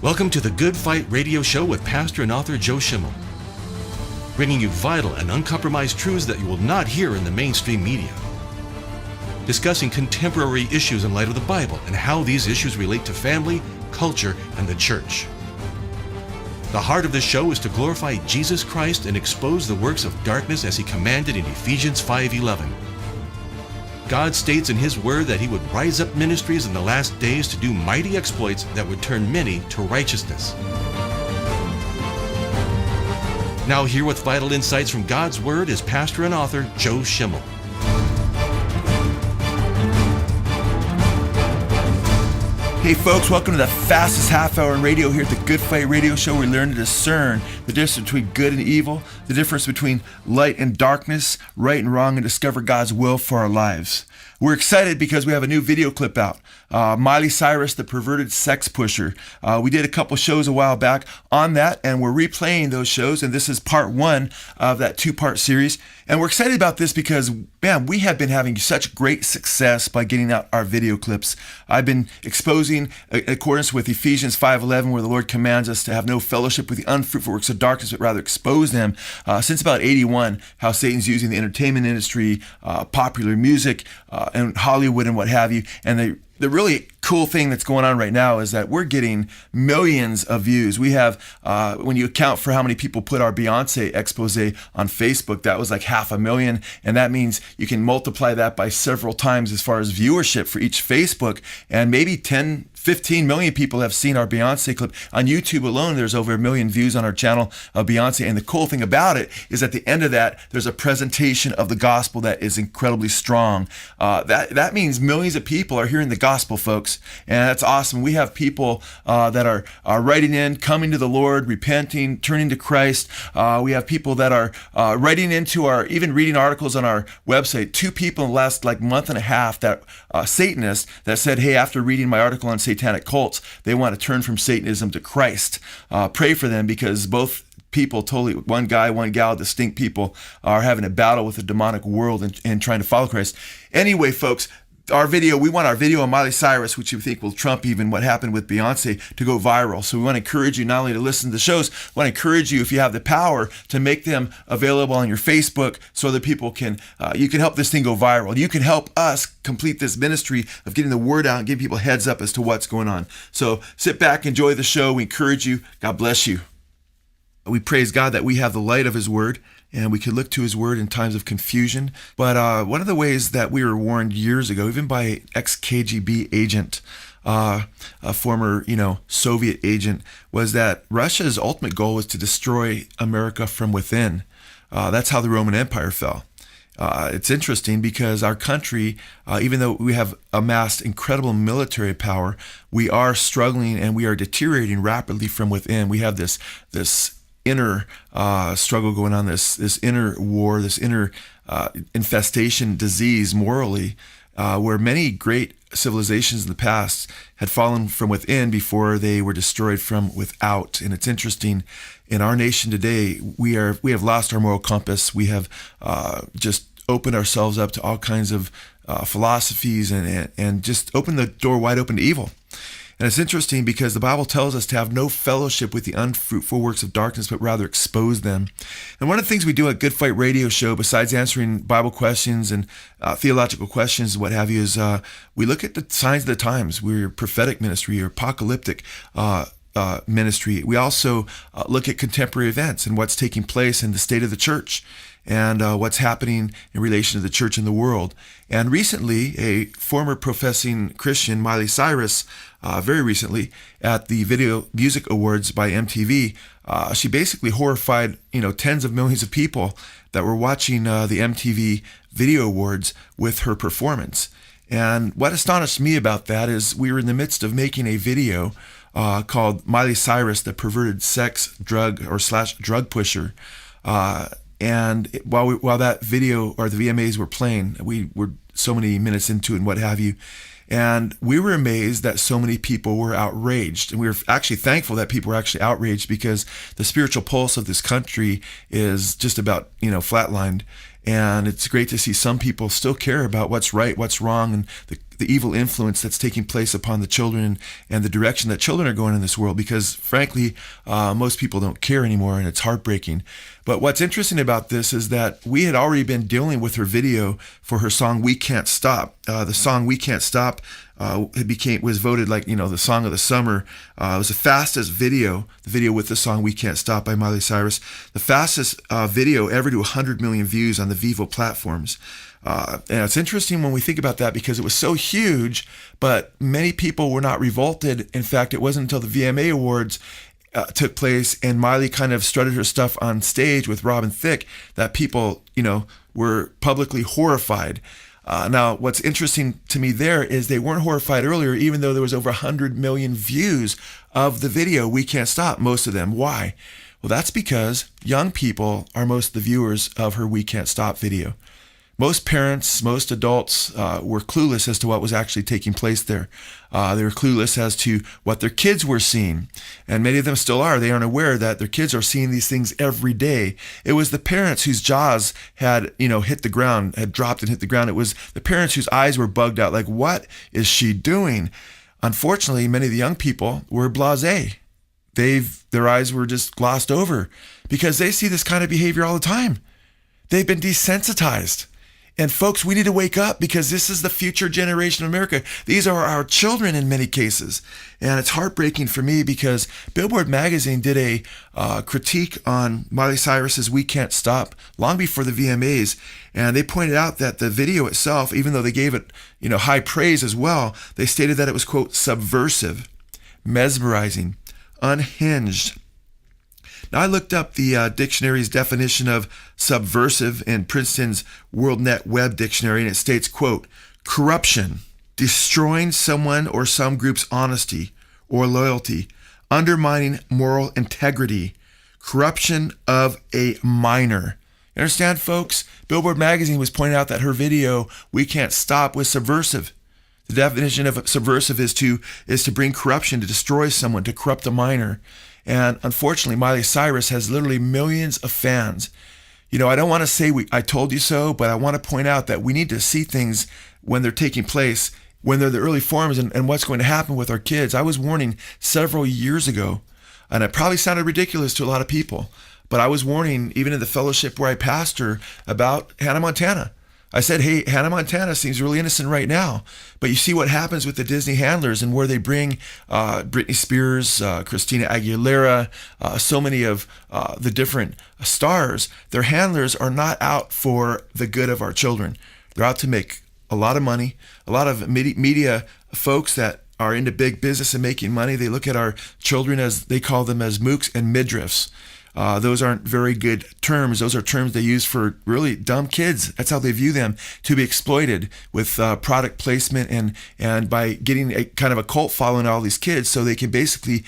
Welcome to the Good Fight Radio Show with pastor and author Joe Schimmel, bringing you vital and uncompromised truths that you will not hear in the mainstream media. Discussing contemporary issues in light of the Bible and how these issues relate to family, culture, and the church. The heart of this show is to glorify Jesus Christ and expose the works of darkness as he commanded in Ephesians 5:11. God states in his word that he would rise up ministries in the last days to do mighty exploits that would turn many to righteousness. Now here with vital insights from God's word is pastor and author Joe Schimmel. Hey folks, welcome to the fastest half hour in radio here at the Good Fight Radio Show. We learn to discern the difference between good and evil, the difference between light and darkness, right and wrong, and discover God's will for our lives. We're excited because we have a new video clip out. Miley Cyrus, the Perverted Sex Pusher. We did a couple shows a while back on that, and we're replaying those shows, and this is part one of that two-part series. And we're excited about this because, man, we have been having such great success by getting out our video clips. I've been exposing, in accordance with Ephesians 5:11, where the Lord commands us to have no fellowship with the unfruitful works of darkness, but rather expose them, since about 81, how Satan's using the entertainment industry, popular music, and Hollywood and what have you. And the really cool thing that's going on right now is that we're getting millions of views. We have, when you account for how many people put our Beyonce expose on Facebook, that was like 500,000. And that means you can multiply that by several times as far as viewership for each Facebook. And maybe 15 million people have seen our Beyonce clip. On YouTube alone, there's over 1 million views on our channel of Beyonce. And the cool thing about it is at the end of that, there's a presentation of the gospel that is incredibly strong. That means millions of people are hearing the gospel, folks. And that's awesome. We have people that are writing in, coming to the Lord, repenting, turning to Christ. We have people that are writing into even reading articles on our website. 2 people in the last month and a half that Satanists that said, hey, after reading my article on satanic cults, they want to turn from Satanism to Christ. Pray for them, because both people, totally one guy, one gal, distinct people, are having a battle with the demonic world and trying to follow Christ. Anyway, folks, we want our video on Miley Cyrus, which we think will trump even what happened with Beyonce, to go viral. So we want to encourage you not only to listen to the shows, we want to encourage you, if you have the power, to make them available on your Facebook so that people can, you can help this thing go viral. You can help us complete this ministry of getting the word out and giving people heads up as to what's going on. So sit back, enjoy the show. We encourage you. God bless you. We praise God that we have the light of his word, and we can look to his word in times of confusion. But one of the ways that we were warned years ago, even by an ex-KGB agent, a former, Soviet agent, was that Russia's ultimate goal was to destroy America from within. That's how the Roman Empire fell. It's interesting because our country, even though we have amassed incredible military power, we are struggling and we are deteriorating rapidly from within. We have this inner struggle going on, this inner war, this inner infestation disease morally, where many great civilizations in the past had fallen from within before they were destroyed from without. And it's interesting, in our nation today, we have lost our moral compass. We have just opened ourselves up to all kinds of philosophies and just opened the door wide open to evil. And it's interesting because the Bible tells us to have no fellowship with the unfruitful works of darkness, but rather expose them. And one of the things we do at Good Fight Radio Show, besides answering Bible questions and theological questions and what have you, is we look at the signs of the times. We're a prophetic ministry, or apocalyptic ministry. We also look at contemporary events and what's taking place in the state of the church, and what's happening in relation to the church and the world. And recently, a former professing Christian, Miley Cyrus, very recently at the Video Music Awards by MTV, she basically horrified, tens of millions of people that were watching the MTV Video Awards with her performance. And what astonished me about that is we were in the midst of making a video called Miley Cyrus, the Perverted Sex Drug Drug Pusher. And while that video or the VMAs were playing, we were so many minutes into it and what have you. And we were amazed that so many people were outraged. And we were actually thankful that people were actually outraged, because the spiritual pulse of this country is just about, flatlined. And it's great to see some people still care about what's right, what's wrong, and the evil influence that's taking place upon the children and the direction that children are going in this world, because frankly, most people don't care anymore, and it's heartbreaking. But what's interesting about this is that we had already been dealing with her video for her song "We Can't Stop." The song "We Can't Stop" was voted like the song of the summer. It was the fastest video, the video with the song "We Can't Stop" by Miley Cyrus, the fastest video ever to 100 million views on the Vivo platforms. And it's interesting when we think about that, because it was so huge, but many people were not revolted. In fact, it wasn't until the VMA Awards took place and Miley kind of strutted her stuff on stage with Robin Thicke that people, were publicly horrified. Now, what's interesting to me there is they weren't horrified earlier, even though there was over 100 million views of the video "We Can't Stop," most of them. Why? Well, that's because young people are most of the viewers of her "We Can't Stop" video. Most parents, most adults were clueless as to what was actually taking place there. They were clueless as to what their kids were seeing. And many of them still are. They aren't aware that their kids are seeing these things every day. It was the parents whose jaws had, hit the ground, had dropped and hit the ground. It was the parents whose eyes were bugged out. Like, what is she doing? Unfortunately, many of the young people were blasé. Their eyes were just glossed over because they see this kind of behavior all the time. They've been desensitized. And folks, we need to wake up, because this is the future generation of America. These are our children in many cases. And it's heartbreaking for me because Billboard magazine did a critique on Miley Cyrus's "We Can't Stop" long before the VMAs. And they pointed out that the video itself, even though they gave it, high praise as well, they stated that it was, quote, subversive, mesmerizing, unhinged. Now, I looked up the dictionary's definition of subversive in Princeton's WorldNet Web Dictionary, and it states, quote, corruption, destroying someone or some group's honesty or loyalty, undermining moral integrity, corruption of a minor. You understand, folks? Billboard magazine was pointing out that her video, "We Can't Stop," was subversive. The definition of subversive is to bring corruption, to destroy someone, to corrupt a minor. And unfortunately, Miley Cyrus has literally millions of fans. I don't want to say I told you so, but I want to point out that we need to see things when they're taking place, when they're the early forms, and what's going to happen with our kids. I was warning several years ago, and it probably sounded ridiculous to a lot of people, but I was warning even in the fellowship where I pastor about Hannah Montana. I said, hey, Hannah Montana seems really innocent right now, but you see what happens with the Disney handlers and where they bring Britney Spears, Christina Aguilera, so many of the different stars. Their handlers are not out for the good of our children. They're out to make a lot of money. A lot of media folks that are into big business and making money, they look at our children as, they call them as mooks and midriffs. Those aren't very good terms. Those are terms they use for really dumb kids. That's how they view them, to be exploited with product placement and by getting a kind of a cult following all these kids, so they can basically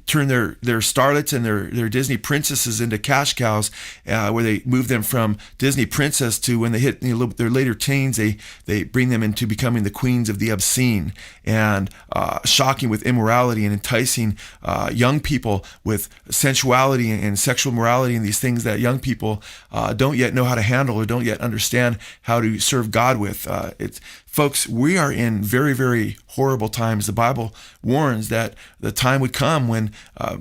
turn their starlets and their Disney princesses into cash cows, where they move them from Disney princess to, when they hit their later teens, they bring them into becoming the queens of the obscene, and shocking with immorality and enticing young people with sensuality and sexual morality and these things that young people don't yet know how to handle or don't yet understand how to serve God with. Folks, we are in very, very horrible times. The Bible warns that the time would come when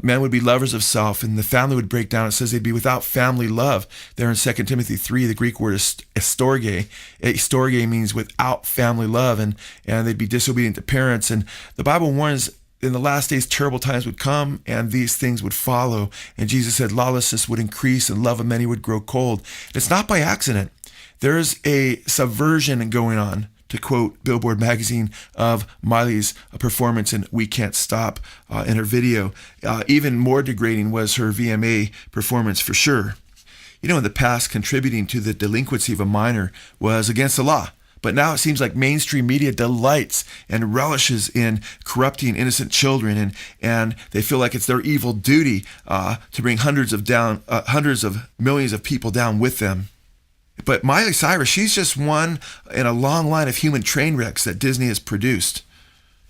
men would be lovers of self and the family would break down. It says they'd be without family love. There in 2 Timothy 3, the Greek word is estorge. Estorge means without family love, and they'd be disobedient to parents. And the Bible warns in the last days, terrible times would come and these things would follow. And Jesus said lawlessness would increase and love of many would grow cold. It's not by accident. There's a subversion going on, to quote Billboard magazine, of Miley's performance in "We Can't Stop" in her video. Even more degrading was her VMA performance, for sure. In the past, contributing to the delinquency of a minor was against the law. But now it seems like mainstream media delights and relishes in corrupting innocent children, and they feel like it's their evil duty to bring hundreds of millions of people down with them. But Miley Cyrus, she's just one in a long line of human train wrecks that Disney has produced.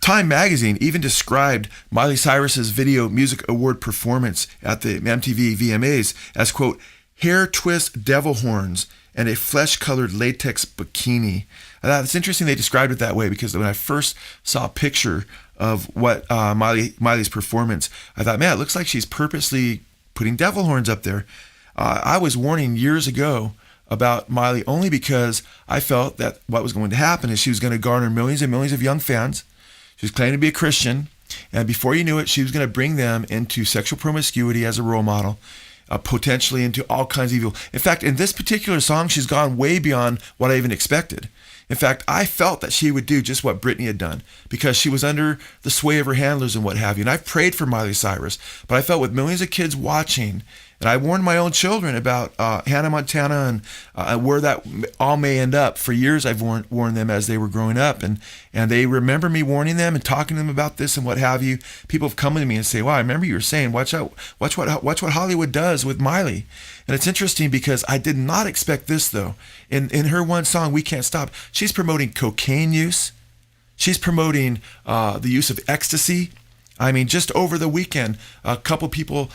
Time magazine even described Miley Cyrus's Video Music Award performance at the MTV VMAs as, quote, hair twist devil horns, and a flesh-colored latex bikini. I thought it's interesting they described it that way, because when I first saw a picture of what Miley's performance, I thought, man, it looks like she's purposely putting devil horns up there. I was warning years ago about Miley only because I felt that what was going to happen is she was going to garner millions and millions of young fans. She was claiming to be a Christian, and before you knew it, she was going to bring them into sexual promiscuity as a role model, potentially into all kinds of evil. In fact, in this particular song, she's gone way beyond what I even expected. In fact, I felt that she would do just what Britney had done, because she was under the sway of her handlers and what have you. And I've prayed for Miley Cyrus, but I felt with millions of kids watching, and I warned my own children about Hannah Montana and where that all may end up. For years, I've warned them as they were growing up, and they remember me warning them and talking to them about this and what have you. People have come to me and say, "Wow, I remember you were saying, watch out, watch what Hollywood does with Miley." And it's interesting because I did not expect this, though. In her one song, "We Can't Stop," she's promoting cocaine use. She's promoting the use of ecstasy. I mean, just over the weekend, a couple people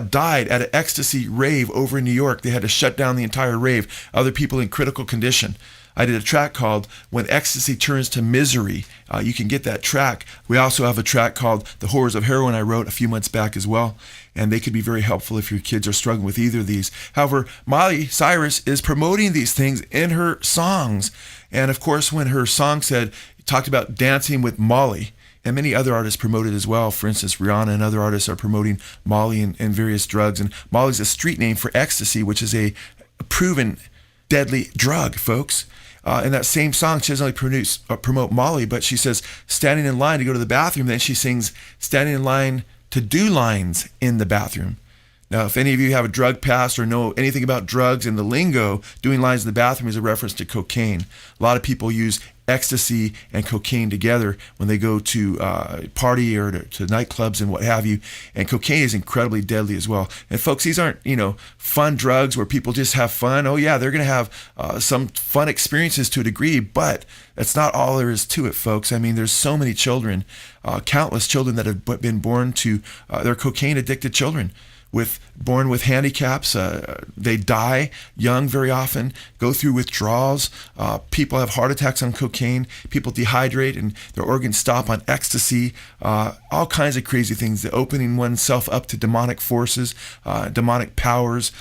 died at an ecstasy rave over in New York. They had to shut down the entire rave. Other people in critical condition. I did a track called "When Ecstasy Turns to Misery." You can get that track. We also have a track called "The Horrors of Heroin" I wrote a few months back as well. And they could be very helpful if your kids are struggling with either of these. However, Miley Cyrus is promoting these things in her songs. And of course, when her song talked about dancing with Molly, and many other artists promote it as well. For instance, Rihanna and other artists are promoting Molly and various drugs. And Molly's a street name for ecstasy, which is a proven deadly drug, folks. In that same song, she doesn't only promote Molly, but she says standing in line to go to the bathroom. Then she sings standing in line to do lines in the bathroom. Now, if any of you have a drug past or know anything about drugs and the lingo, doing lines in the bathroom is a reference to cocaine. A lot of people use ecstasy and cocaine together when they go to party or to nightclubs and what have you. And cocaine is incredibly deadly as well. And folks, these aren't, fun drugs where people just have fun. Oh yeah, they're going to have some fun experiences to a degree, but that's not all there is to it, folks. I mean, there's so many children, countless children that have been born to, they're cocaine addicted children. Born with handicaps. They die young very often, go through withdrawals. People have heart attacks on cocaine. People dehydrate and their organs stop on ecstasy. All kinds of crazy things. The opening oneself up to demonic forces, demonic powers,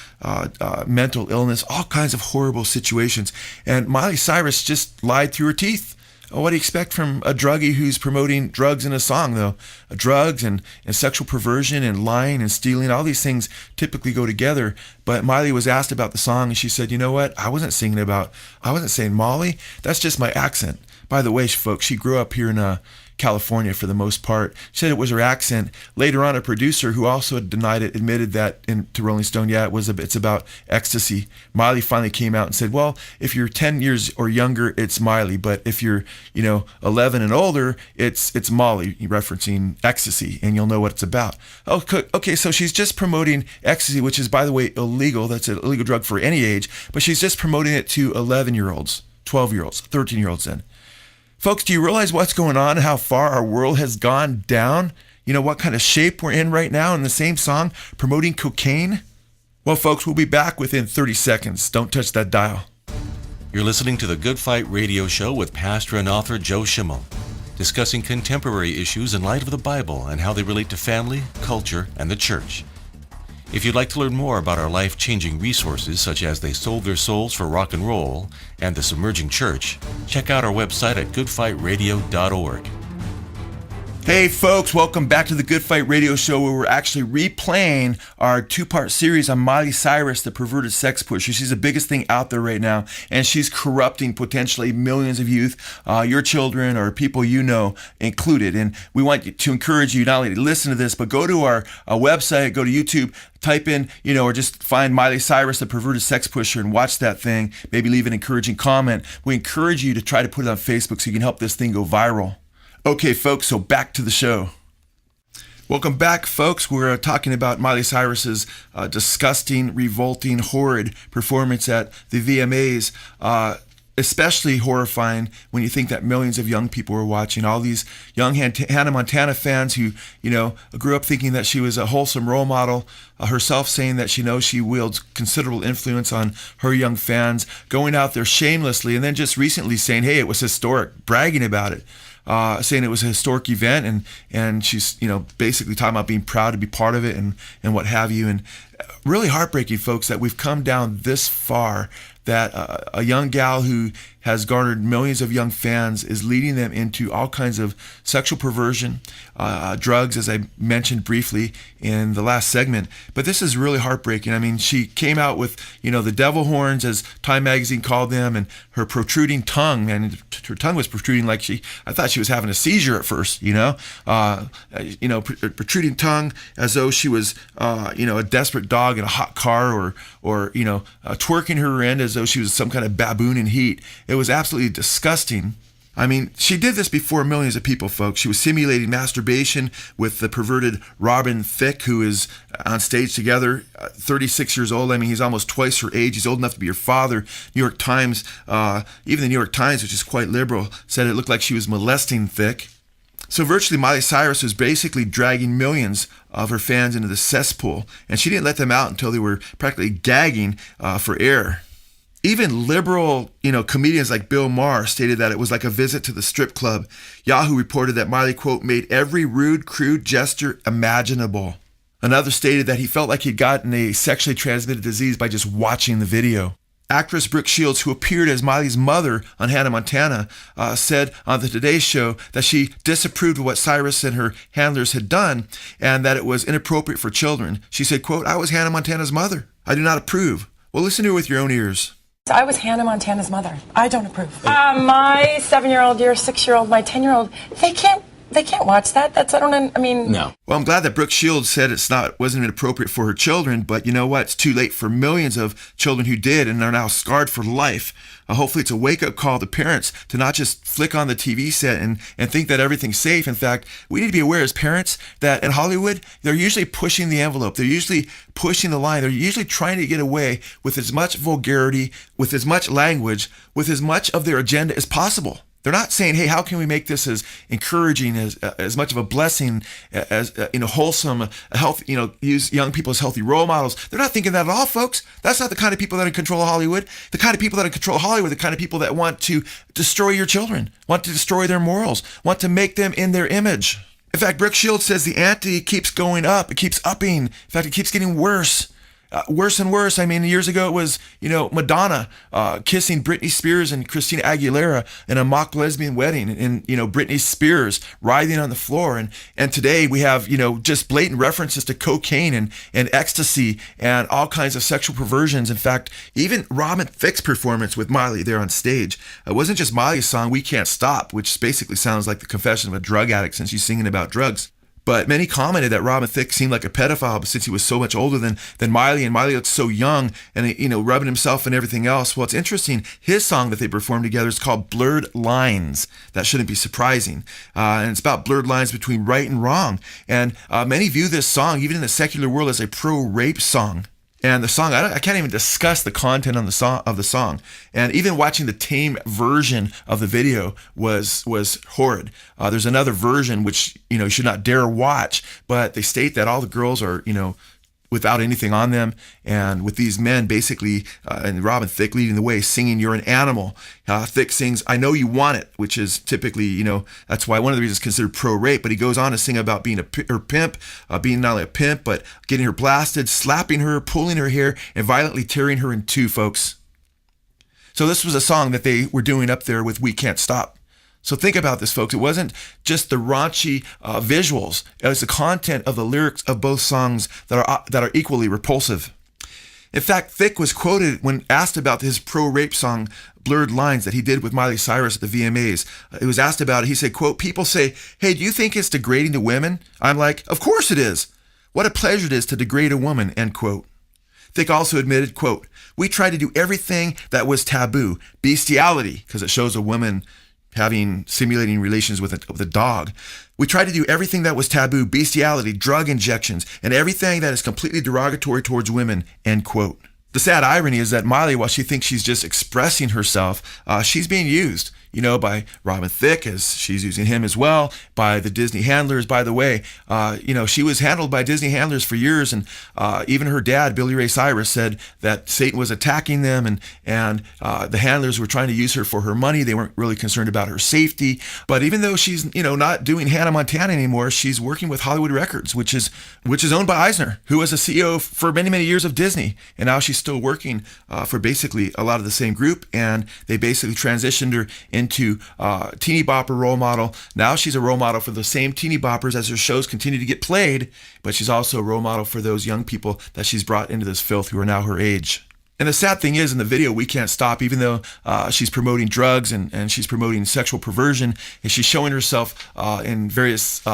mental illness, all kinds of horrible situations. And Miley Cyrus just lied through her teeth. What do you expect from a druggie who's promoting drugs in a song, though? Drugs and sexual perversion and lying and stealing, all these things typically go together. But Miley was asked about the song, and she said, "You know what? I wasn't saying Molly. That's just my accent." By the way, folks, she grew up here in California for the most part. She said it was her accent. Later on, a producer who also denied it admitted that to Rolling Stone, it's about ecstasy. Miley finally came out and said, "Well, if you're 10 years or younger, it's Miley, but if you're 11 and older, it's Molly," referencing ecstasy, and you'll know what it's about. Okay, so she's just promoting ecstasy, which is, by the way, illegal. That's an illegal drug for any age, but she's just promoting it to 11-year-olds, 12-year-olds, 13-year-olds then. Folks, do you realize what's going on, how far our world has gone down? What kind of shape we're in right now in the same song, promoting cocaine? Well, folks, we'll be back within 30 seconds. Don't touch that dial. You're listening to the Good Fight Radio Show with pastor and author Joe Schimmel, discussing contemporary issues in light of the Bible and how they relate to family, culture, and the church. If you'd like to learn more about our life-changing resources, such as They Sold Their Souls for Rock and Roll and The Submerging Church, check out our website at goodfightradio.org. Hey folks, welcome back to the Good Fight Radio Show, where we're actually replaying our two-part series on Miley Cyrus, the perverted sex pusher. She's the biggest thing out there right now, and she's corrupting potentially millions of youth, your children or people you know included. And we want to encourage you not only to listen to this, but go to our website, go to YouTube, type in, or just find Miley Cyrus, the perverted sex pusher, and watch that thing. Maybe leave an encouraging comment. We encourage you to try to put it on Facebook so you can help this thing go viral. Okay, folks, so back to the show. Welcome back, folks. We're talking about Miley Cyrus's disgusting, revolting, horrid performance at the VMAs. especially horrifying when you think that millions of young people were watching. All these young Hannah Montana fans who, grew up thinking that she was a wholesome role model, herself saying that she knows she wields considerable influence on her young fans, going out there shamelessly, and then just recently saying, hey, it was historic, bragging about it. Saying it was a historic event, and she's basically talking about being proud to be part of it and what have you. And really heartbreaking, folks, that we've come down this far, that a young gal who has garnered millions of young fans is leading them into all kinds of sexual perversion, drugs, as I mentioned briefly in the last segment. But this is really heartbreaking. I mean, she came out with, the devil horns, as Time Magazine called them, and her protruding tongue, and her tongue was protruding like I thought she was having a seizure at first, protruding tongue as though she was, a desperate dog in a hot car, or twerking her end as though she was some kind of baboon in heat. It was absolutely disgusting. I mean, she did this before millions of people, folks. She was simulating masturbation with the perverted Robin Thicke, who is on stage together, 36 years old. I mean, he's almost twice her age. He's old enough to be her father. New York Times, even the New York Times, which is quite liberal, said it looked like she was molesting Thicke. So virtually Miley Cyrus was basically dragging millions of her fans into the cesspool, and she didn't let them out until they were practically gagging for air. Even liberal, comedians like Bill Maher stated that it was like a visit to the strip club. Yahoo reported that Miley, quote, made every rude, crude gesture imaginable. Another stated that he felt like he'd gotten a sexually transmitted disease by just watching the video. Actress Brooke Shields, who appeared as Miley's mother on Hannah Montana, said on the Today Show that she disapproved of what Cyrus and her handlers had done and that it was inappropriate for children. She said, quote, I was Hannah Montana's mother. I do not approve. Well, listen to her with your own ears. I was Hannah Montana's mother. I don't approve. My 7-year-old, your 6-year-old, my 10-year-old, they can't watch that. No. Well, I'm glad that Brooke Shields said wasn't inappropriate for her children, but you know what? It's too late for millions of children who did and are now scarred for life. Hopefully it's a wake-up call to parents to not just flick on the TV set and think that everything's safe. In fact, we need to be aware as parents that in Hollywood, they're usually pushing the envelope. They're usually pushing the line. They're usually trying to get away with as much vulgarity, with as much language, with as much of their agenda as possible. They're not saying, hey, how can we make this as encouraging, as much of a blessing, as wholesome, healthy, use young people as healthy role models. They're not thinking that at all, folks. That's not the kind of people that are in control of Hollywood. The kind of people that are in control of Hollywood are the kind of people that want to destroy your children, want to destroy their morals, want to make them in their image. In fact, Brooke Shields says the ante keeps going up. It keeps upping. In fact, it keeps getting worse. Worse and worse. I mean, years ago it was, Madonna kissing Britney Spears and Christina Aguilera in a mock lesbian wedding, and Britney Spears writhing on the floor. And today we have, just blatant references to cocaine and ecstasy and all kinds of sexual perversions. In fact, even Robin Thicke's performance with Miley there on stage, it wasn't just Miley's song, We Can't Stop, which basically sounds like the confession of a drug addict since she's singing about drugs. But many commented that Robin Thicke seemed like a pedophile since he was so much older than Miley, and Miley looked so young and, rubbing himself and everything else. Well, it's interesting. His song that they performed together is called Blurred Lines. That shouldn't be surprising. And it's about blurred lines between right and wrong. And many view this song, even in the secular world, as a pro-rape song. And the song, I can't even discuss the content on the song. And even watching the tame version of the video was horrid. There's another version which you should not dare watch, but they state that all the girls are without anything on them, and with these men basically, and Robin Thicke leading the way, singing "You're an Animal." Thicke sings "I Know You Want It," which is typically, that's why one of the reasons considered pro-rape. But he goes on to sing about being her pimp, being not only a pimp, but getting her blasted, slapping her, pulling her hair, and violently tearing her in two, folks. So this was a song that they were doing up there with "We Can't Stop." So think about this, folks. It wasn't just the raunchy visuals. It was the content of the lyrics of both songs that are equally repulsive. In fact, Thicke was quoted when asked about his pro-rape song, Blurred Lines, that he did with Miley Cyrus at the VMAs. It was asked about it. He said, quote, people say, hey, do you think it's degrading to women? I'm like, of course it is. What a pleasure it is to degrade a woman, end quote. Thicke also admitted, quote, we tried to do everything that was taboo. Bestiality, because it shows a woman simulating relations with a dog. We tried to do everything that was taboo, bestiality, drug injections, and everything that is completely derogatory towards women, end quote. The sad irony is that Miley, while she thinks she's just expressing herself, she's being used, by Robin Thicke, as she's using him as well, by the Disney handlers. By the way, she was handled by Disney handlers for years, and even her dad, Billy Ray Cyrus, said that Satan was attacking them, and the handlers were trying to use her for her money. They weren't really concerned about her safety. But even though she's, not doing Hannah Montana anymore, she's working with Hollywood Records, which is owned by Eisner, who was a CEO for many, many years of Disney, and now she's still working for basically a lot of the same group, and they basically transitioned her into teeny bopper role model. Now she's a role model for the same teeny boppers as her shows continue to get played, but she's also a role model for those young people that she's brought into this filth who are now her age. And the sad thing is, in the video, We Can't Stop, even though she's promoting drugs and she's promoting sexual perversion, and she's showing herself in various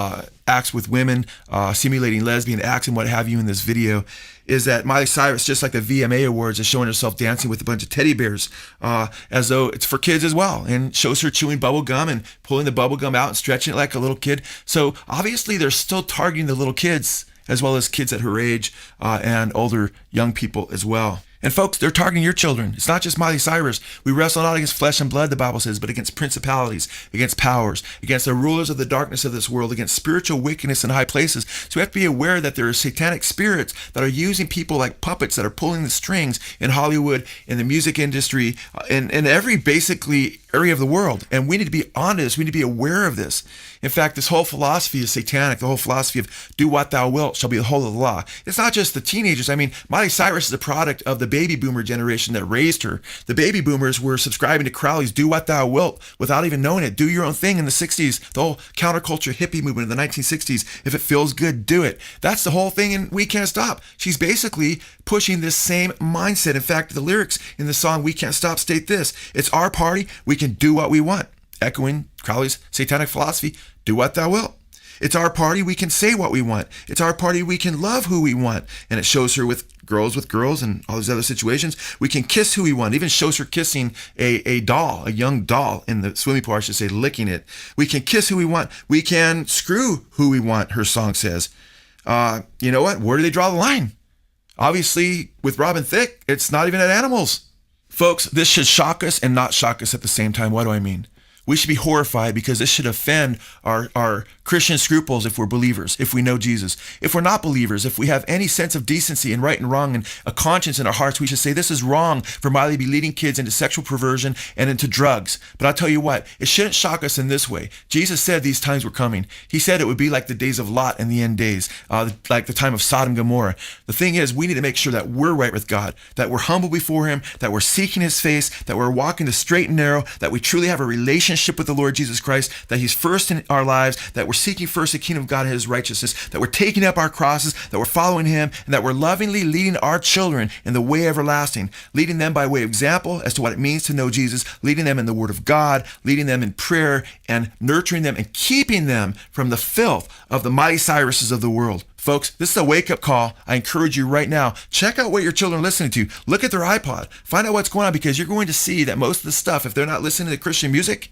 acts with women, simulating lesbian acts and what have you in this video, is that Miley Cyrus, just like the VMA Awards, is showing herself dancing with a bunch of teddy bears as though it's for kids as well, and shows her chewing bubble gum and pulling the bubble gum out and stretching it like a little kid. So obviously they're still targeting the little kids, as well as kids at her age and older young people as well. And folks, they're targeting your children. It's not just Miley Cyrus. We wrestle not against flesh and blood, the Bible says, but against principalities, against powers, against the rulers of the darkness of this world, against spiritual wickedness in high places. So we have to be aware that there are satanic spirits that are using people like puppets that are pulling the strings in Hollywood, in the music industry, in every basically area of the world. And we need to be on this. We need to be aware of this. In fact, this whole philosophy is satanic. The whole philosophy of do what thou wilt shall be the whole of the law. It's not just the teenagers. I mean, Miley Cyrus is a product of the baby boomer generation that raised her. The baby boomers were subscribing to Crowley's do what thou wilt without even knowing it. Do your own thing in the 60s, the whole counterculture hippie movement in the 1960s. If it feels good, do it. That's the whole thing, and We Can't Stop. She's basically pushing this same mindset. In fact, the lyrics in the song We Can't Stop state this: it's our party, we can do what we want. Echoing Crowley's satanic philosophy, do what thou wilt. It's our party, we can say what we want. It's our party, we can love who we want. And it shows her with girls and all these other situations. We can kiss who we want. It even shows her kissing a doll, a young doll in the swimming pool, I should say, licking it. We can kiss who we want. We can screw who we want, her song says. You know what? Where do they draw the line? Obviously, with Robin Thicke, it's not even at animals. Folks, this should shock us and not shock us at the same time. What do I mean? We should be horrified because this should offend our Christian scruples if we're believers, if we know Jesus. If we're not believers, if we have any sense of decency and right and wrong and a conscience in our hearts, we should say this is wrong for Miley to be leading kids into sexual perversion and into drugs. But I'll tell you what, it shouldn't shock us in this way. Jesus said these times were coming. He said it would be like the days of Lot in the end days, like the time of Sodom and Gomorrah. The thing is, we need to make sure that we're right with God, that we're humble before Him, that we're seeking His face, that we're walking the straight and narrow, that we truly have a relationship with the Lord Jesus Christ, that He's first in our lives, that we're seeking first the kingdom of God and His righteousness, that we're taking up our crosses, that we're following Him, and that we're lovingly leading our children in the way everlasting, leading them by way of example as to what it means to know Jesus, leading them in the Word of God, leading them in prayer, and nurturing them and keeping them from the filth of the Miley Cyruses of the world. Folks, this is a wake-up call. I encourage you right now, check out what your children are listening to. Look at their iPod. Find out what's going on, because you're going to see that most of the stuff, if they're not listening to Christian music,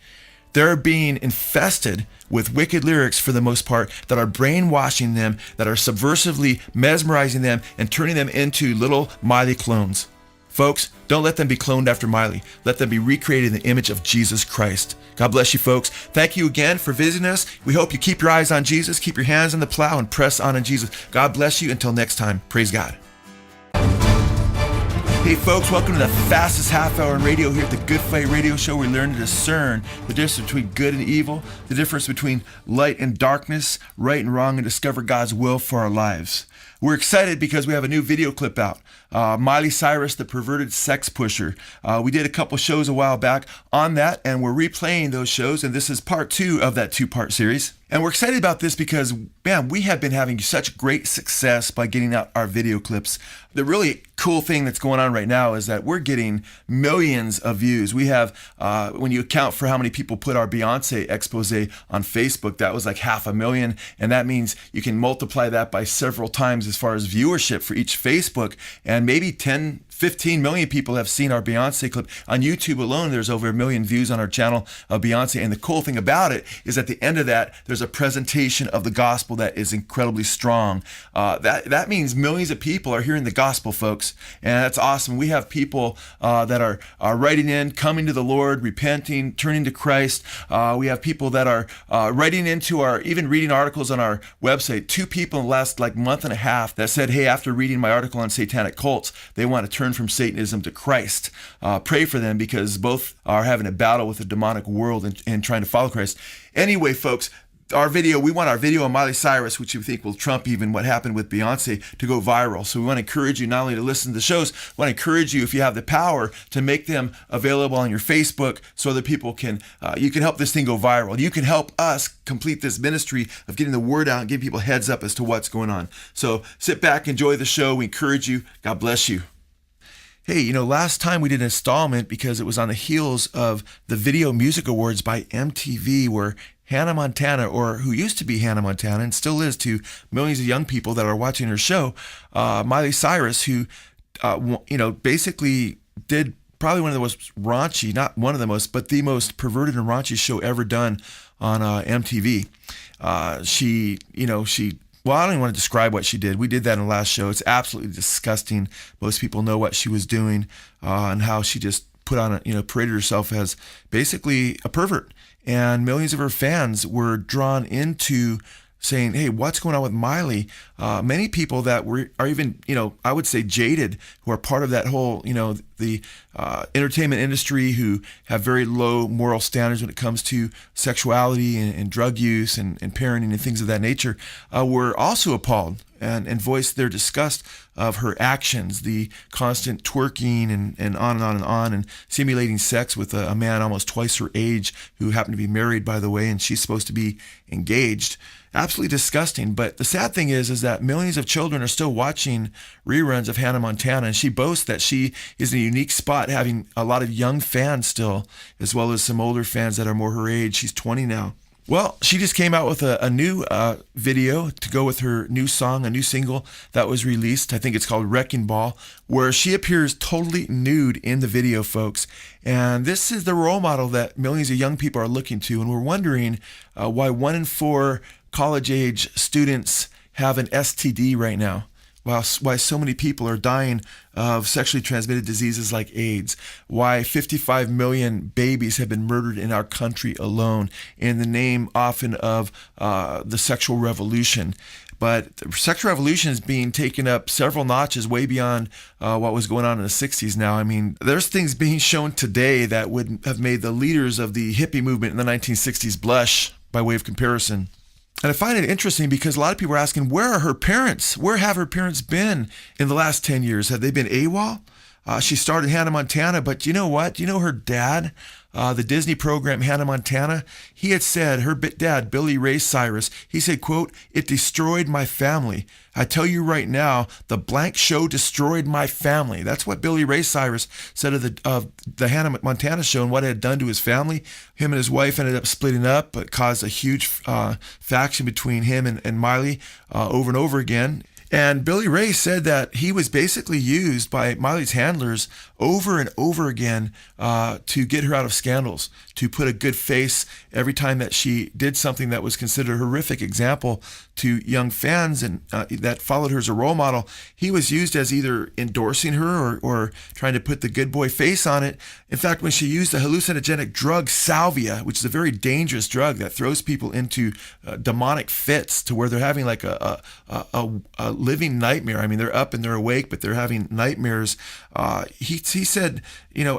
they're being infested with wicked lyrics for the most part that are brainwashing them, that are subversively mesmerizing them and turning them into little Miley clones. Folks, don't let them be cloned after Miley. Let them be recreated in the image of Jesus Christ. God bless you, folks. Thank you again for visiting us. We hope you keep your eyes on Jesus, keep your hands on the plow, and press on in Jesus. God bless you. Until next time, praise God. Hey folks, welcome to the fastest half hour in radio here at the Good Fight Radio Show. We learn to discern the difference between good and evil, the difference between light and darkness, right and wrong, and discover God's will for our lives. We're excited because we have a new video clip out. Miley Cyrus, the Perverted Sex Pusher. We did a couple shows a while back on that, and we're replaying those shows, and this is part 2 of that 2-part series. And we're excited about this because, man, we have been having such great success by getting out our video clips. The really cool thing that's going on right now is that we're getting millions of views. We have, when you account for how many people put our Beyonce expose on Facebook, that was like 500,000. And that means you can multiply that by several times as far as viewership for each Facebook, and maybe 10, 15 million people have seen our Beyonce clip. On YouTube alone, there's over 1 million views on our channel of Beyonce. And the cool thing about it is at the end of that, there's a presentation of the gospel that is incredibly strong. That means millions of people are hearing the gospel, folks. And that's awesome. We have people that are writing in, coming to the Lord, repenting, turning to Christ. We have people that are writing into even reading articles on our website. 2 people in the last month and a half that said, hey, after reading my article on satanic cults, they want to turn from Satanism to Christ. Pray for them because both are having a battle with the demonic world and trying to follow Christ. Anyway, folks, we want our video on Miley Cyrus, which we think will trump even what happened with Beyonce, to go viral. So we want to encourage you not only to listen to the shows, we want to encourage you, if you have the power, to make them available on your Facebook so that people you can help this thing go viral. You can help us complete this ministry of getting the word out and giving people heads up as to what's going on. So sit back, enjoy the show. We encourage you. God bless you. Hey, last time we did an installment because it was on the heels of the Video Music Awards by MTV, where Hannah Montana, or who used to be Hannah Montana and still is to millions of young people that are watching her show, Miley Cyrus, who, basically did probably one of the most raunchy, not one of the most, but the most perverted and raunchy show ever done on MTV. Well, I don't even want to describe what she did. We did that in the last show. It's absolutely disgusting. Most people know what she was doing and how she just paraded herself as basically a pervert. And millions of her fans were drawn into saying, hey, what's going on with Miley? Many people that are even, I would say jaded, who are part of that whole, the entertainment industry, who have very low moral standards when it comes to sexuality and drug use and parenting and things of that nature, were also appalled and voiced their disgust of her actions, the constant twerking and on and on and on, and simulating sex with a man almost twice her age, who happened to be married, by the way, and she's supposed to be engaged. Absolutely disgusting. But the sad thing is that millions of children are still watching reruns of Hannah Montana, and she boasts that she is in a unique spot, having a lot of young fans still, as well as some older fans that are more her age. She's 20 now. Well, she just came out with a new video to go with her new song, a new single that was released. I think it's called Wrecking Ball, where she appears totally nude in the video, folks. And this is the role model that millions of young people are looking to. And we're wondering why 1 in 4 college-age students have an STD right now. Why so many people are dying of sexually transmitted diseases like AIDS, why 55 million babies have been murdered in our country alone in the name often of the sexual revolution. But the sexual revolution is being taken up several notches way beyond what was going on in the 60s now. I mean, there's things being shown today that would have made the leaders of the hippie movement in the 1960s blush by way of comparison. And I find it interesting because a lot of people are asking, where are her parents? Where have her parents been in the last 10 years? Have they been AWOL? She started Hannah Montana, but you know what? You know her dad, the Disney program Hannah Montana? He had said, her dad, Billy Ray Cyrus, he said, quote, "It destroyed my family. I tell you right now, the blank show destroyed my family." That's what Billy Ray Cyrus said of the Hannah Montana show and what it had done to his family. Him and his wife ended up splitting up. It caused a huge faction between him and Miley over and over again. And Billy Ray said that he was basically used by Miley's handlers over and over again to get her out of scandals, to put a good face every time that she did something that was considered a horrific example to young fans and that followed her as a role model. He was used as either endorsing her or trying to put the good boy face on it. In fact, when she used the hallucinogenic drug salvia, which is a very dangerous drug that throws people into demonic fits to where they're having like a living nightmare. I mean, they're up and they're awake, but they're having nightmares. He said,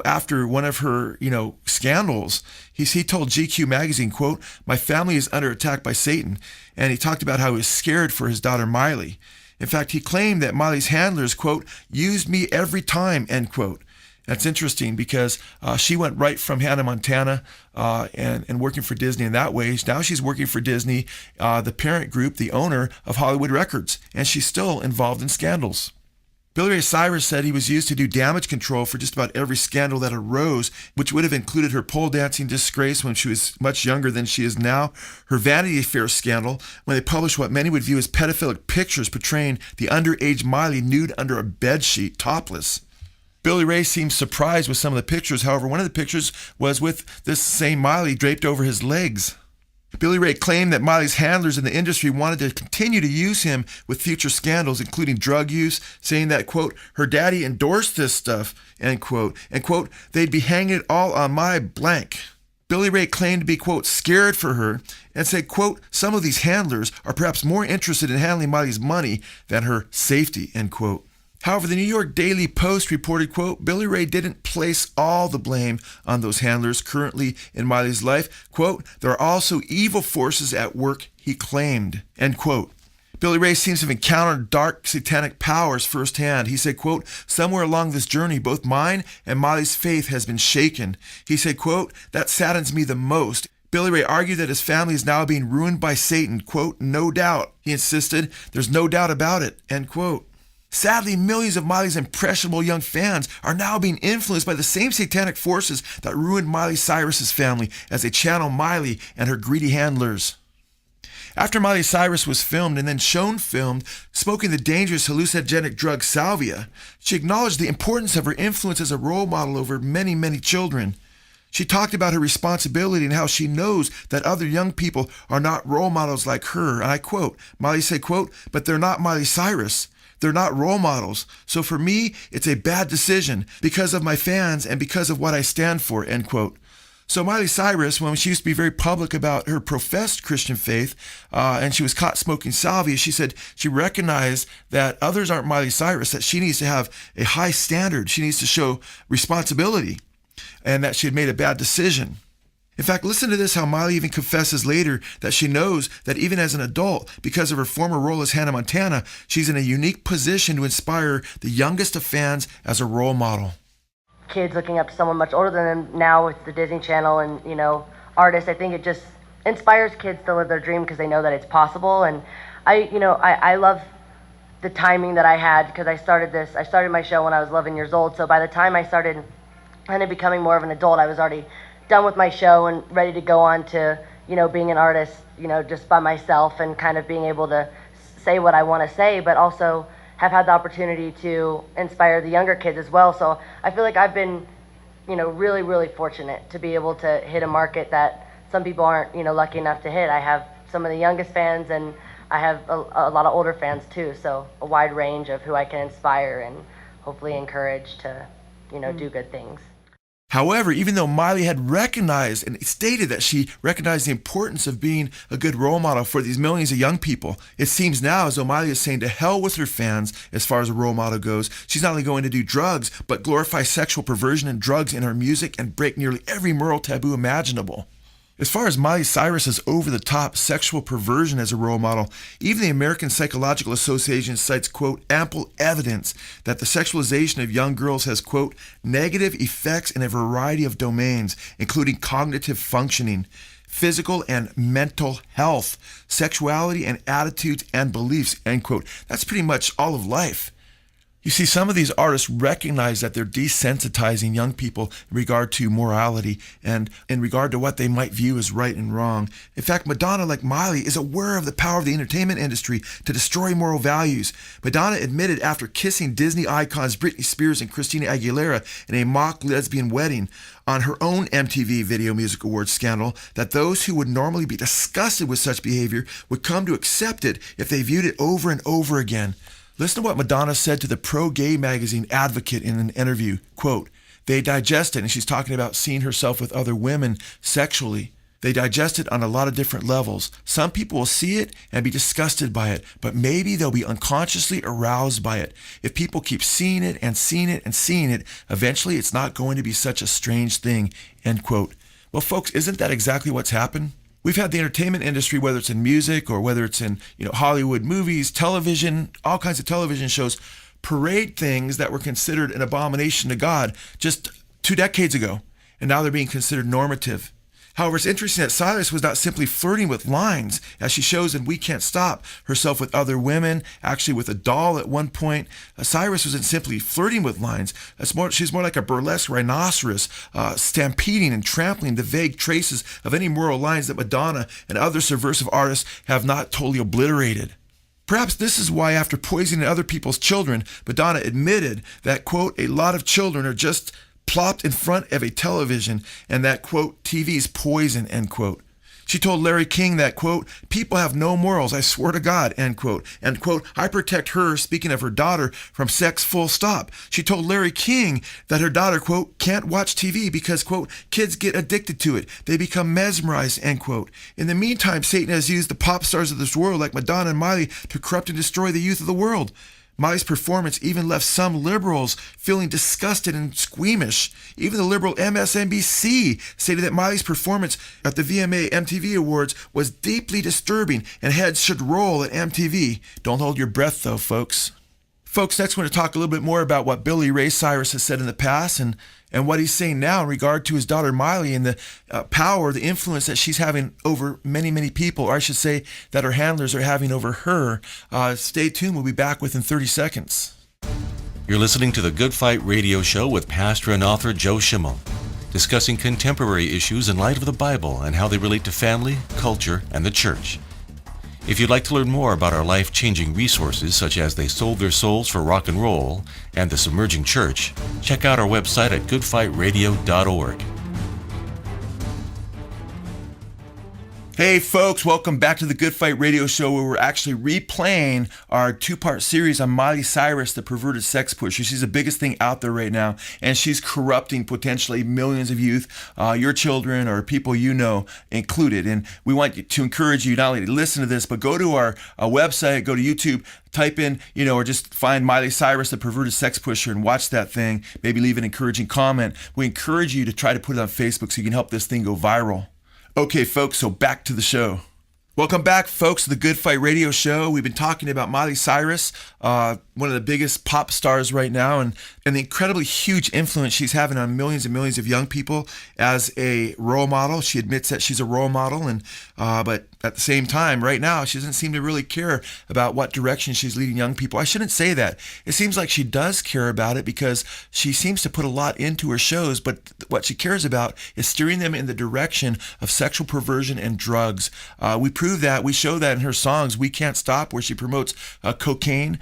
after one of her, scandals, he told GQ magazine, quote, "My family is under attack by Satan." And he talked about how he was scared for his daughter, Miley. In fact, he claimed that Miley's handlers, quote, "used me every time," end quote. That's interesting because she went right from Hannah Montana and working for Disney in that way. Now she's working for Disney, the parent group, the owner of Hollywood Records, and she's still involved in scandals. Billy Ray Cyrus said he was used to do damage control for just about every scandal that arose, which would have included her pole dancing disgrace when she was much younger than she is now, her Vanity Fair scandal, when they published what many would view as pedophilic pictures portraying the underage Miley nude under a bedsheet, topless. Billy Ray seemed surprised with some of the pictures. However, one of the pictures was with this same Miley draped over his legs. Billy Ray claimed that Miley's handlers in the industry wanted to continue to use him with future scandals, including drug use, saying that, quote, her daddy endorsed this stuff, end quote, and, quote, they'd be hanging it all on my blank. Billy Ray claimed to be, quote, scared for her and said, quote, some of these handlers are perhaps more interested in handling Miley's money than her safety, end quote. However, the New York Daily Post reported, quote, Billy Ray didn't place all the blame on those handlers currently in Miley's life. Quote, there are also evil forces at work, he claimed, end quote. Billy Ray seems to have encountered dark satanic powers firsthand. He said, quote, somewhere along this journey, both mine and Miley's faith has been shaken. He said, quote, that saddens me the most. Billy Ray argued that his family is now being ruined by Satan. Quote, no doubt. He insisted, there's no doubt about it, end quote. Sadly, millions of Miley's impressionable young fans are now being influenced by the same satanic forces that ruined Miley Cyrus's family as they channel Miley and her greedy handlers. After Miley Cyrus was filmed and then shown filmed smoking the dangerous hallucinogenic drug salvia, she acknowledged the importance of her influence as a role model over many, many children. She talked about her responsibility and how she knows that other young people are not role models like her. And I quote, Miley said, quote, but they're not Miley Cyrus. They're not role models. So for me, it's a bad decision because of my fans and because of what I stand for, end quote. So Miley Cyrus, when she used to be very public about her professed Christian faith, and she was caught smoking salvia, she said she recognized that others aren't Miley Cyrus, that she needs to have a high standard. She needs to show responsibility, and that she had made a bad decision. In fact, listen to this, how Miley even confesses later that she knows that even as an adult, because of her former role as Hannah Montana, she's in a unique position to inspire the youngest of fans as a role model. Kids looking up to someone much older than them now with the Disney Channel and, you know, artists, I think it just inspires kids to live their dream because they know that it's possible. And I love the timing that I had because I started my show when I was 11 years old. So by the time I started kind of becoming more of an adult, I was already done with my show and ready to go on to, you know, being an artist, you know, just by myself and kind of being able to say what I want to say, but also have had the opportunity to inspire the younger kids as well. So I feel like I've been, you know, really, really fortunate to be able to hit a market that some people aren't, you know, lucky enough to hit. I have some of the youngest fans and I have a lot of older fans too. So a wide range of who I can inspire and hopefully encourage to, you know, do good things. However, even though Miley had recognized and stated that she recognized the importance of being a good role model for these millions of young people, it seems now as though Miley is saying to hell with her fans as far as a role model goes. She's not only going to do drugs, but glorify sexual perversion and drugs in her music and break nearly every moral taboo imaginable. As far as Miley Cyrus's over-the-top sexual perversion as a role model, even the American Psychological Association cites, quote, ample evidence that the sexualization of young girls has, quote, negative effects in a variety of domains, including cognitive functioning, physical and mental health, sexuality and attitudes and beliefs, end quote. That's pretty much all of life. You see, some of these artists recognize that they're desensitizing young people in regard to morality and in regard to what they might view as right and wrong. In fact, Madonna, like Miley, is aware of the power of the entertainment industry to destroy moral values. Madonna admitted after kissing Disney icons Britney Spears and Christina Aguilera in a mock lesbian wedding on her own MTV Video Music Awards scandal that those who would normally be disgusted with such behavior would come to accept it if they viewed it over and over again. Listen to what Madonna said to the pro-gay magazine Advocate in an interview. Quote, they digest it, and she's talking about seeing herself with other women sexually. They digest it on a lot of different levels. Some people will see it and be disgusted by it, but maybe they'll be unconsciously aroused by it. If people keep seeing it and seeing it and seeing it, eventually it's not going to be such a strange thing, end quote. Well, folks, isn't that exactly what's happened? We've had the entertainment industry, whether it's in music or whether it's in, Hollywood movies, television, all kinds of television shows, parade things that were considered an abomination to God just 2 decades ago, and now they're being considered normative. However, it's interesting that Cyrus was not simply flirting with lines, as she shows in We Can't Stop, herself with other women, actually with a doll at one point. Cyrus wasn't simply flirting with lines. She's more like a burlesque rhinoceros, stampeding and trampling the vague traces of any moral lines that Madonna and other subversive artists have not totally obliterated. Perhaps this is why, after poisoning other people's children, Madonna admitted that, quote, a lot of children are just plopped in front of a television and that, quote, TV's poison, end quote. She told Larry King that, quote, people have no morals, I swear to God, end quote. And, quote, I protect her, speaking of her daughter, from sex, full stop. She told Larry King that her daughter, quote, can't watch TV because, quote, kids get addicted to it. They become mesmerized, end quote. In the meantime, Satan has used the pop stars of this world like Madonna and Miley to corrupt and destroy the youth of the world. Miley's performance even left some liberals feeling disgusted and squeamish. Even the liberal MSNBC stated that Miley's performance at the VMA MTV Awards was deeply disturbing and heads should roll at MTV. Don't hold your breath though, folks. Folks, next we're going to talk a little bit more about what Billy Ray Cyrus has said in the past and what he's saying now in regard to his daughter Miley and the power, the influence that she's having over many, many people, or I should say that her handlers are having over her. Stay tuned. We'll be back within 30 seconds. You're listening to the Good Fight Radio Show with pastor and author Joe Schimmel, discussing contemporary issues in light of the Bible and how they relate to family, culture, and the church. If you'd like to learn more about our life-changing resources, such as They Sold Their Souls for Rock and Roll and The Submerging Church, check out our website at goodfightradio.org. Hey folks, welcome back to the Good Fight Radio Show, where we're actually replaying our two-part series on Miley Cyrus, the perverted sex pusher. She's the biggest thing out there right now, and she's corrupting potentially millions of youth, your children or people you know included. And we want to encourage you not only to listen to this, but go to our website, go to YouTube, type in, or just find Miley Cyrus, the perverted sex pusher, and watch that thing. Maybe leave an encouraging comment. We encourage you to try to put it on Facebook so you can help this thing go viral. Okay, folks, so back to the show. Welcome back, folks, to the Good Fight Radio Show. We've been talking about Miley Cyrus, one of the biggest pop stars right now, and the incredibly huge influence she's having on millions and millions of young people as a role model. She admits that she's a role model, and but at the same time, right now, she doesn't seem to really care about what direction she's leading young people. I shouldn't say that. It seems like she does care about it because she seems to put a lot into her shows, but what she cares about is steering them in the direction of sexual perversion and drugs. We prove that. We show that in her songs, We Can't Stop, where she promotes cocaine.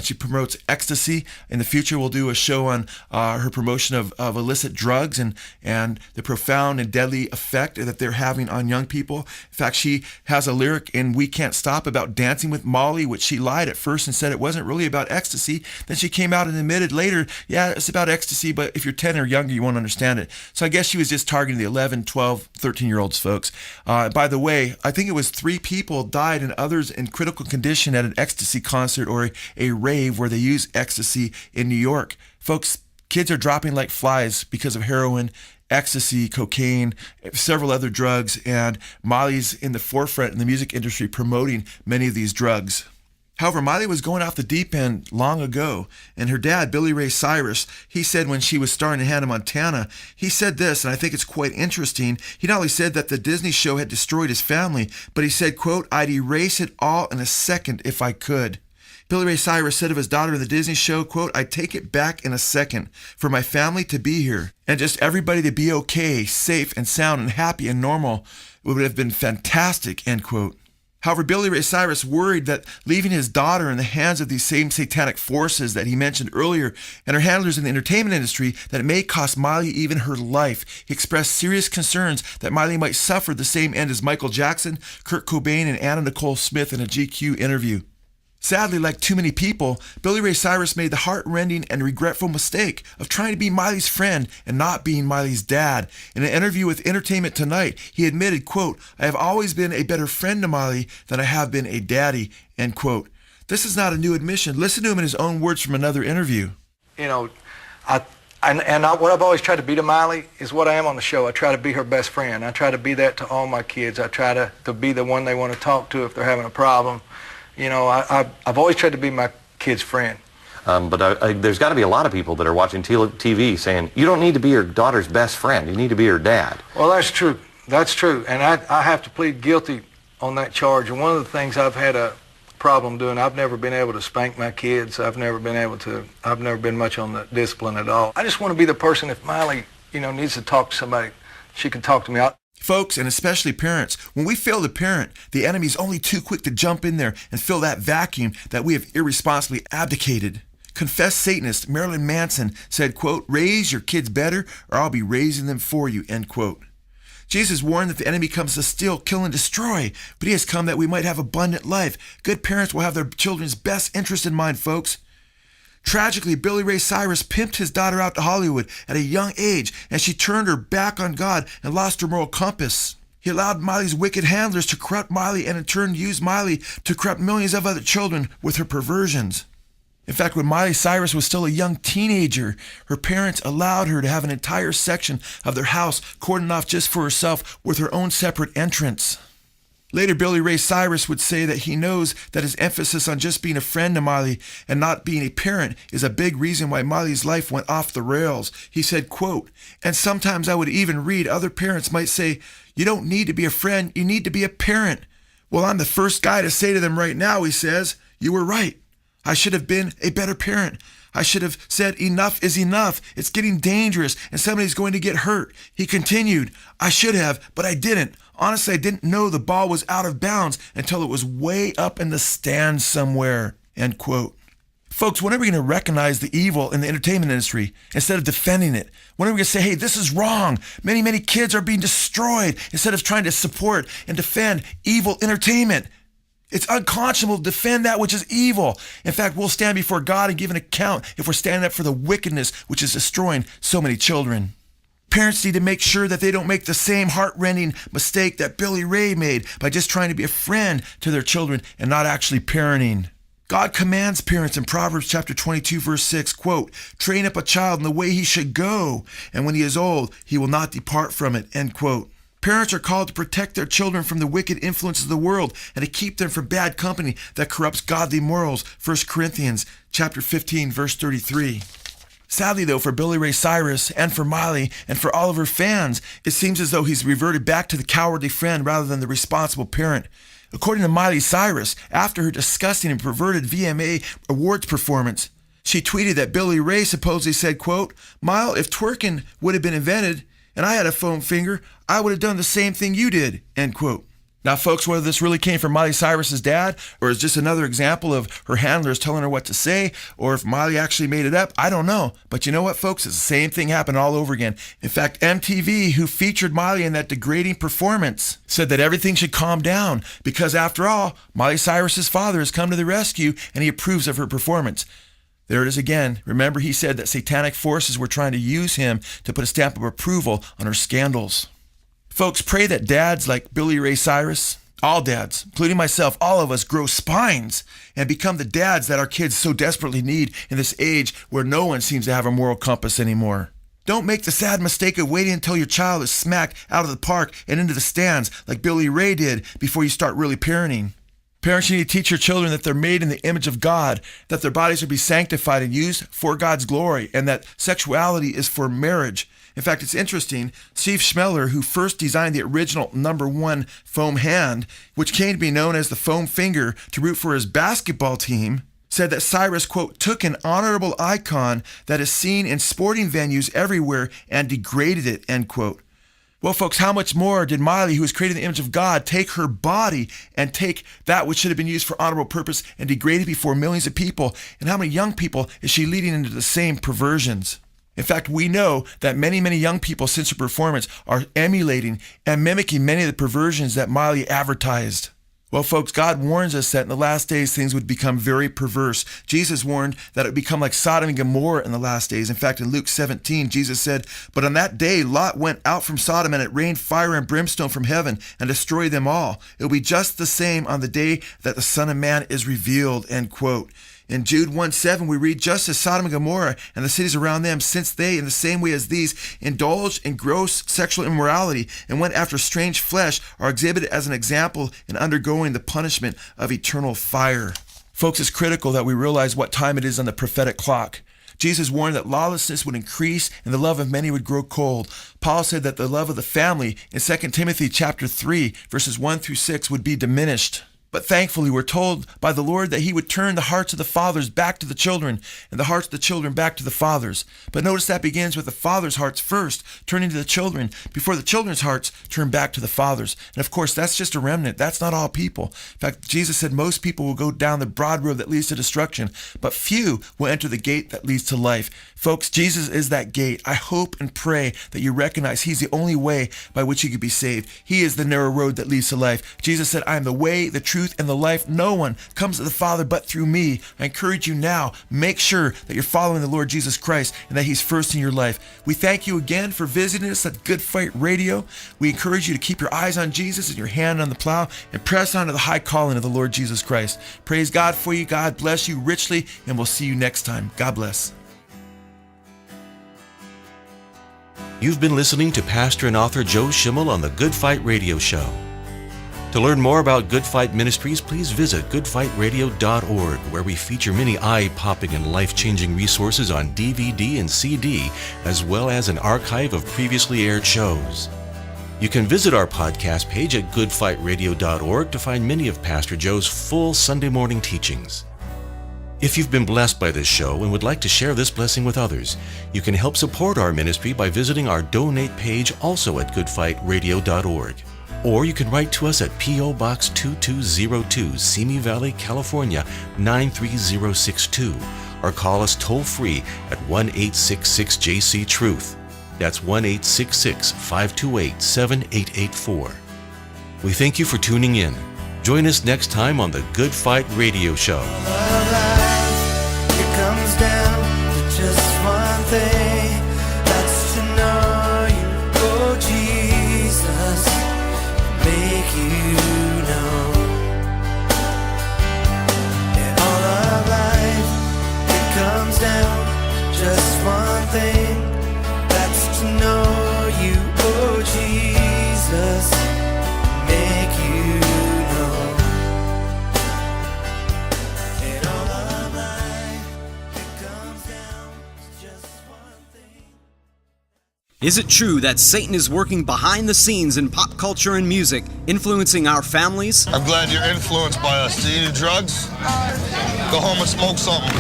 She promotes ecstasy. In the future, we'll do a show on her promotion of illicit drugs and the profound and deadly effect that they're having on young people. In fact, she has a lyric in We Can't Stop about dancing with Molly, which she lied at first and said it wasn't really about ecstasy. Then she came out and admitted later, yeah, it's about ecstasy, but if you're 10 or younger, you won't understand it. So I guess she was just targeting the 11, 12, 13-year-olds, folks. By the way, I think it was 3 people died and others in critical condition at an ecstasy concert or a rave where they use ecstasy in New York. Folks, kids are dropping like flies because of heroin, ecstasy, cocaine, several other drugs, and Miley's in the forefront in the music industry promoting many of these drugs. However, Miley was going off the deep end long ago, and her dad, Billy Ray Cyrus, he said when she was starring in Hannah Montana, he said this, and I think it's quite interesting. He not only said that the Disney show had destroyed his family, but he said, quote, I'd erase it all in a second if I could. Billy Ray Cyrus said of his daughter in the Disney show, quote, I'd take it back in a second for my family to be here and just everybody to be okay, safe and sound and happy and normal. It would have been fantastic, end quote. However, Billy Ray Cyrus worried that leaving his daughter in the hands of these same satanic forces that he mentioned earlier and her handlers in the entertainment industry, that it may cost Miley even her life. He expressed serious concerns that Miley might suffer the same end as Michael Jackson, Kurt Cobain, and Anna Nicole Smith in a GQ interview. Sadly, like too many people, Billy Ray Cyrus made the heart-rending and regretful mistake of trying to be Miley's friend and not being Miley's dad. In an interview with Entertainment Tonight, he admitted, quote, I have always been a better friend to Miley than I have been a daddy, end quote. This is not a new admission. Listen to him in his own words from another interview. What I've always tried to be to Miley is what I am on the show. I try to be her best friend. I try to be that to all my kids. I try to be the one they want to talk to if they're having a problem. I've always tried to be my kid's friend. But there's got to be a lot of people that are watching TV saying, you don't need to be your daughter's best friend. You need to be her dad. Well, that's true. That's true. And I have to plead guilty on that charge. And one of the things I've had a problem doing, I've never been able to spank my kids. I've never been much on the discipline at all. I just want to be the person if Miley, needs to talk to somebody, she can talk to me. Folks, and especially parents, when we fail to parent, the enemy's only too quick to jump in there and fill that vacuum that we have irresponsibly abdicated. Confessed Satanist Marilyn Manson said, quote, "Raise your kids better or I'll be raising them for you," end quote. Jesus warned that the enemy comes to steal, kill, and destroy, but he has come that we might have abundant life. Good parents will have their children's best interest in mind, folks. Tragically, Billy Ray Cyrus pimped his daughter out to Hollywood at a young age, and she turned her back on God and lost her moral compass. He allowed Miley's wicked handlers to corrupt Miley and in turn used Miley to corrupt millions of other children with her perversions. In fact, when Miley Cyrus was still a young teenager, her parents allowed her to have an entire section of their house cordoned off just for herself with her own separate entrance. Later, Billy Ray Cyrus would say that he knows that his emphasis on just being a friend to Miley and not being a parent is a big reason why Miley's life went off the rails. He said, quote, "And sometimes I would even read other parents might say, 'You don't need to be a friend, you need to be a parent.' Well, I'm the first guy to say to them right now," he says, "you were right. I should have been a better parent. I should have said enough is enough. It's getting dangerous and somebody's going to get hurt." He continued, "I should have, but I didn't. Honestly, I didn't know the ball was out of bounds until it was way up in the stands somewhere," end quote. Folks, when are we going to recognize the evil in the entertainment industry instead of defending it? When are we going to say, hey, this is wrong? Many, many kids are being destroyed instead of trying to support and defend evil entertainment. It's unconscionable to defend that which is evil. In fact, we'll stand before God and give an account if we're standing up for the wickedness which is destroying so many children. Parents need to make sure that they don't make the same heart-rending mistake that Billy Ray made by just trying to be a friend to their children and not actually parenting. God commands parents in Proverbs chapter 22, verse 6, quote, "Train up a child in the way he should go, and when he is old, he will not depart from it," end quote. Parents are called to protect their children from the wicked influences of the world and to keep them from bad company that corrupts godly morals, 1 Corinthians chapter 15, verse 33. Sadly, though, for Billy Ray Cyrus and for Miley and for all of her fans, it seems as though he's reverted back to the cowardly friend rather than the responsible parent. According to Miley Cyrus, after her disgusting and perverted VMA awards performance, she tweeted that Billy Ray supposedly said, quote, "Mile, if twerking would have been invented and I had a foam finger, I would have done the same thing you did," end quote. Now, folks, whether this really came from Miley Cyrus's dad or is just another example of her handlers telling her what to say, or if Miley actually made it up, I don't know. But you know what, folks? It's the same thing happened all over again. In fact, MTV, who featured Miley in that degrading performance, said that everything should calm down because, after all, Miley Cyrus's father has come to the rescue and he approves of her performance. There it is again. Remember, he said that satanic forces were trying to use him to put a stamp of approval on her scandals. Folks, pray that dads like Billy Ray Cyrus, all dads, including myself, all of us, grow spines and become the dads that our kids so desperately need in this age where no one seems to have a moral compass anymore. Don't make the sad mistake of waiting until your child is smacked out of the park and into the stands like Billy Ray did before you start really parenting. Parents, you need to teach your children that they're made in the image of God, that their bodies are to be sanctified and used for God's glory, and that sexuality is for marriage. In fact, it's interesting, Steve Schmeller, who first designed the original #1 foam hand, which came to be known as the foam finger to root for his basketball team, said that Cyrus, quote, "took an honorable icon that is seen in sporting venues everywhere and degraded it," end quote. Well, folks, how much more did Miley, who was created in the image of God, take her body and take that which should have been used for honorable purpose and degrade it before millions of people? And how many young people is she leading into the same perversions? In fact, we know that many, many young people since her performance are emulating and mimicking many of the perversions that Miley advertised. Well, folks, God warns us that in the last days things would become very perverse. Jesus warned that it would become like Sodom and Gomorrah in the last days. In fact, in Luke 17, Jesus said, "But on that day Lot went out from Sodom, and it rained fire and brimstone from heaven and destroyed them all. It will be just the same on the day that the Son of Man is revealed," end quote. In Jude 1:7, we read, "Just as Sodom and Gomorrah and the cities around them, since they, in the same way as these, indulged in gross sexual immorality and went after strange flesh, are exhibited as an example in undergoing the punishment of eternal fire." Folks, it's critical that we realize what time it is on the prophetic clock. Jesus warned that lawlessness would increase and the love of many would grow cold. Paul said that the love of the family in 2 Timothy chapter 3, verses 1 through 6 would be diminished. But thankfully, we're told by the Lord that he would turn the hearts of the fathers back to the children and the hearts of the children back to the fathers. But notice that begins with the fathers' hearts first, turning to the children before the children's hearts turn back to the fathers. And of course, that's just a remnant. That's not all people. In fact, Jesus said most people will go down the broad road that leads to destruction, but few will enter the gate that leads to life. Folks, Jesus is that gate. I hope and pray that you recognize he's the only way by which you could be saved. He is the narrow road that leads to life. Jesus said, I am the way, the truth, and the life. No one comes to the Father but through me. I encourage you now, make sure that you're following the Lord Jesus Christ and that he's first in your life. We thank you again for visiting us at Good Fight Radio. We encourage you to keep your eyes on Jesus and your hand on the plow and press on to the high calling of the Lord Jesus Christ. Praise God for you. God bless you richly, and we'll see you next time. God bless. You've been listening to Pastor and author Joe Schimmel on the Good Fight Radio Show. To learn more about Good Fight Ministries, please visit goodfightradio.org, where we feature many eye-popping and life-changing resources on DVD and CD, as well as an archive of previously aired shows. You can visit our podcast page at goodfightradio.org to find many of Pastor Joe's full Sunday morning teachings. If you've been blessed by this show and would like to share this blessing with others, you can help support our ministry by visiting our donate page also at goodfightradio.org. Or you can write to us at P.O. Box 2202, Simi Valley, California 93062, or call us toll-free at 1-866-JC-TRUTH. That's 1-866-528-7884. We thank you for tuning in. Join us next time on the Good Fight Radio Show. It comes down to just one thing, that's to know you, oh Jesus, make you know. In all our life, it comes down just one thing, that's to know you, oh Jesus, make you know. In all our life, it comes down to just one thing. Is it true that Satan is working behind the scenes in pop culture and music, influencing our families? I'm glad you're influenced by us. Do you do drugs? Go home and smoke something.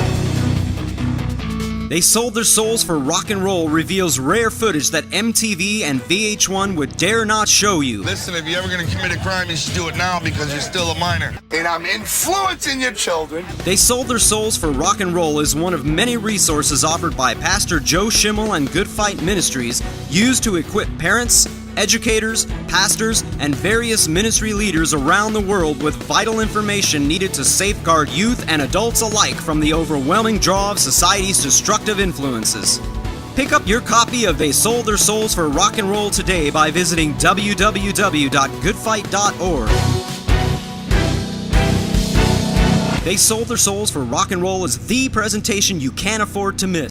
They Sold Their Souls for Rock and Roll reveals rare footage that MTV and VH1 would dare not show you. Listen, if you're ever going to commit a crime, you should do it now because you're still a minor. And I'm influencing your children. They Sold Their Souls for Rock and Roll is one of many resources offered by Pastor Joe Schimmel and Good Fight Ministries, used to equip parents, educators, pastors, and various ministry leaders around the world with vital information needed to safeguard youth and adults alike from the overwhelming draw of society's destructive influences. Pick up your copy of They Sold Their Souls for Rock and Roll today by visiting www.goodfight.org. They Sold Their Souls for Rock and Roll is the presentation you can't afford to miss.